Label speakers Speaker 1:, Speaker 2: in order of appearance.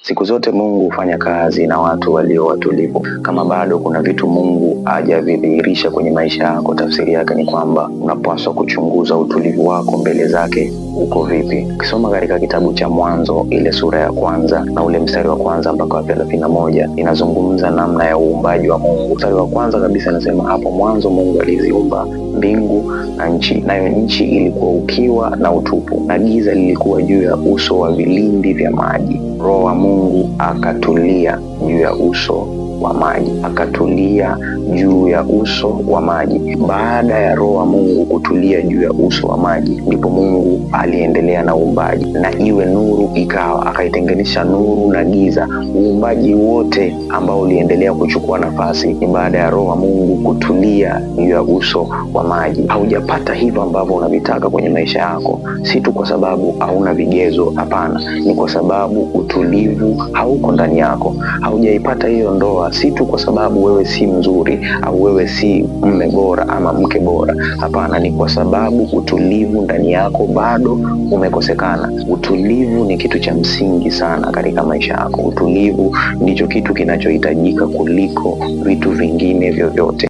Speaker 1: Siku zote Mungu hufanya kazi na watu walio watulivu. Kama bado kuna vitu Mungu hajavidhihirisha kwenye maisha yako, tafsiri yake ni kwamba unapaswa kuchunguza utulivu wako mbele zake uko vipi. Ukisoma katika kitabu cha Mwanzo ile sura ya 1 na ule mstari wa 1 mpaka wa 31 inazungumza namna ya uumbaji wa Mungu. Mstari wa 1 kabisa inasema, hapo mwanzo Mungu aliziumba mbingu na nchi, nayo nchi ilikuwa ukiwa na utupu, na giza lilikuwa juu ya uso wa vilindi vya maji. Roho wa Mungu akatulia juu ya uso wa maji. Akatulia juu ya uso wa maji. Baada ya Roho wa Mungu kutulia juu ya uso wa maji, ndipo Mungu aliendelea na uumbaji. Na iwe nuru ikawa, akaitenganisha nuru na giza. Uumbaji wote ambao uliendelea kuchukua nafasi ni baada ya Roho wa Mungu kutulia juu ya uso wa maji. Haujapata hivyo ambavyo unavitaka kwenye maisha yako, si tu kwa sababu hauna vigezo, hapana, ni kwa sababu utulivu hauko ndani yako. Haujaipata hiyo ndoa si tu kwa sababu wewe si mzuri au wewe si mume bora ama mke bora, hapana, ni kwa sababu utulivu ndani yako bado umekosekana. Utulivu ni kitu cha msingi sana katika maisha yako. Utulivu ndicho kitu kinachohitajika kuliko vitu vingine vyovyote.